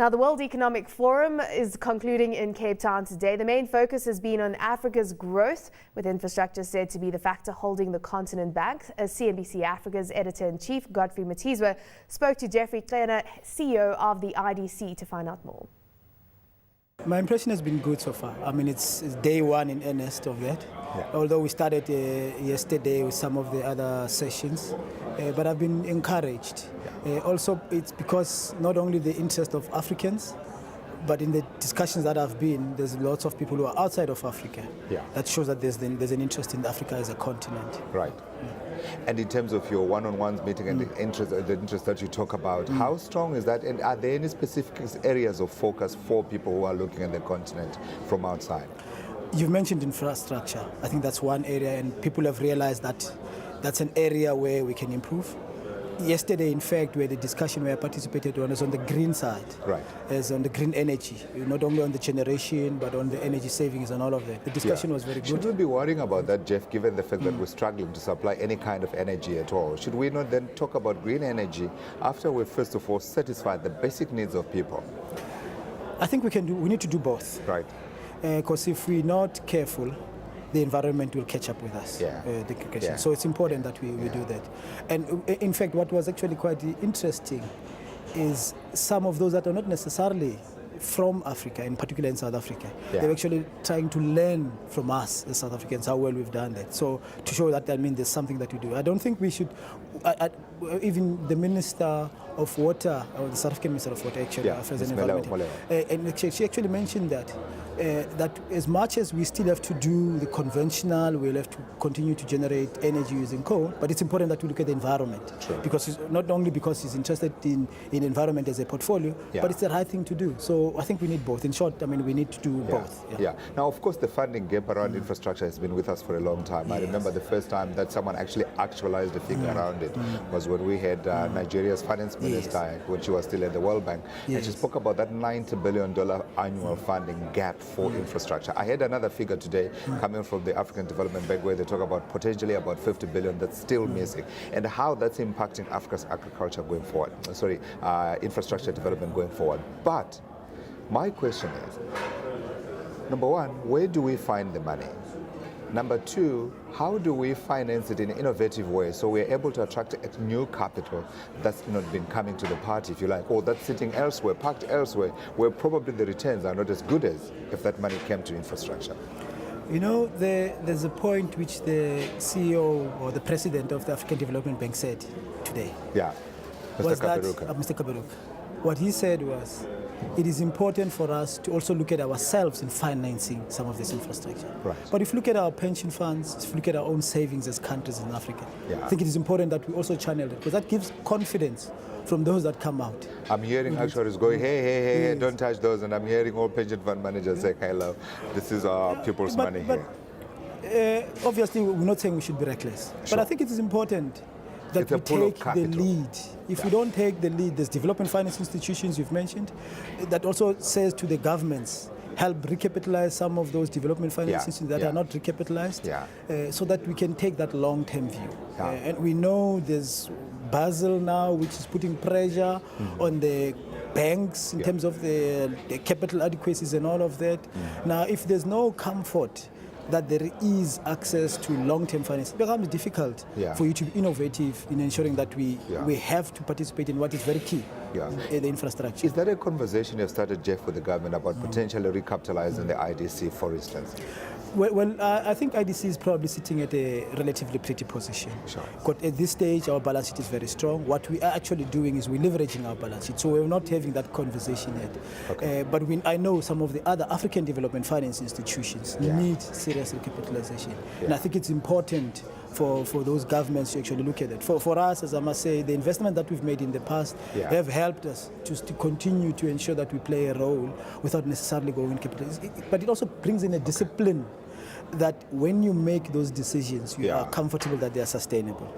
Now, the World Economic Forum is concluding in Cape Town today. The main focus has been on Africa's growth, with infrastructure said to be the factor holding the continent back. As CNBC Africa's editor-in-chief, Godfrey Mutizwa, spoke to Jeffrey Kleiner, CEO of the IDC, to find out more. My impression has been good so far. I mean, it's day one in earnest of that. Yeah. Although we started yesterday with some of the other sessions, but I've been encouraged. Yeah. Also, it's because not only the interest of Africans, but in the discussions that I've been, there's lots of people who are outside of Africa. Yeah. That shows that there's an interest in Africa as a continent. Right. Yeah. And in terms of your one-on-ones meeting and the interest that you talk about, how strong is that? And are there any specific areas of focus for people who are looking at the continent from outside? You've mentioned infrastructure. I think that's one area, and people have realized that that's an area where we can improve. Yesterday, in fact, where the discussion where I participated on is on the green side. Right. As on the green energy, not only on the generation, but on the energy savings and all of that. The discussion was very good. Should we be worrying about that, Jeff, given the fact that we're struggling to supply any kind of energy at all? Should we not then talk about green energy after we first of all satisfied the basic needs of people? I think we need to do both. Right. Because if we're not careful, the environment will catch up with us. Yeah. So it's important that we do that. And in fact, what was actually quite interesting is some of those that are not necessarily from Africa, in particular in South Africa, they're actually trying to learn from us as South Africans how well we've done that. So to show that, I mean, there's something that we do. I don't think we should, even the Minister of Water, or the South African Minister of Water, actually, Affairs and Environment, and she actually mentioned that as much as we still have to do the conventional, we'll have to continue to generate energy using coal, but it's important that we look at the environment. Sure. Because not only because he's interested in environment as a portfolio, but it's the right thing to do. So I think we need both. In short, I mean, we need to do both. Yeah. Now, of course, the funding gap around infrastructure has been with us for a long time. Yes. I remember the first time that someone actually actualized a figure around it was when we had Nigeria's finance minister, when she was still at the World Bank, and she spoke about that $90 billion annual funding gap for infrastructure. I had another figure today coming from the African Development Bank where they talk about potentially about 50 billion that's still missing, and how that's impacting Africa's agriculture going forward. Infrastructure development going forward. But my question is, number one, where do we find the money? Number two, how do we finance it in an innovative way so we're able to attract new capital that's not been coming to the party, if you like, or that's sitting elsewhere, parked elsewhere, where probably the returns are not as good as if that money came to infrastructure? You know, there's a point which the CEO or the president of the African Development Bank said today. Yeah, Mr. Kaberuka. Mr. Kaberuka. What he said was, it is important for us to also look at ourselves in financing some of this infrastructure. Right. But if you look at our pension funds, if you look at our own savings as countries in Africa, I think it is important that we also channel it, because that gives confidence from those that come out. I'm hearing actuaries going, hey, don't touch those, and I'm hearing all pension fund managers say, hello, this is our people's money here. Obviously, we're not saying we should be reckless, but I think it is important that we take the lead. If we don't take the lead, there's development finance institutions you've mentioned, that also says to the governments, help recapitalize some of those development finance institutions that are not recapitalized, so that we can take that long-term view. And we know there's Basel now, which is putting pressure on the banks in terms of the capital adequacies and all of that. Now, if there's no comfort that there is access to long-term finance, it becomes difficult for you to be innovative in ensuring that we have to participate in what is very key, in the infrastructure. Is that a conversation you've started, Jeff, with the government about potentially recapitalizing the IDC, for instance? Well, I think IDC is probably sitting at a relatively pretty position. Sure. Because at this stage, our balance sheet is very strong. What we are actually doing is we're leveraging our balance sheet. So we're not having that conversation yet. Okay. But I know some of the other African development finance institutions need serious recapitalization. And I think it's important for those governments to actually look at it. For us, as I must say, the investment that we've made in the past have helped us to continue to ensure that we play a role without necessarily going capital. But it also brings in a discipline that when you make those decisions, you are comfortable that they are sustainable.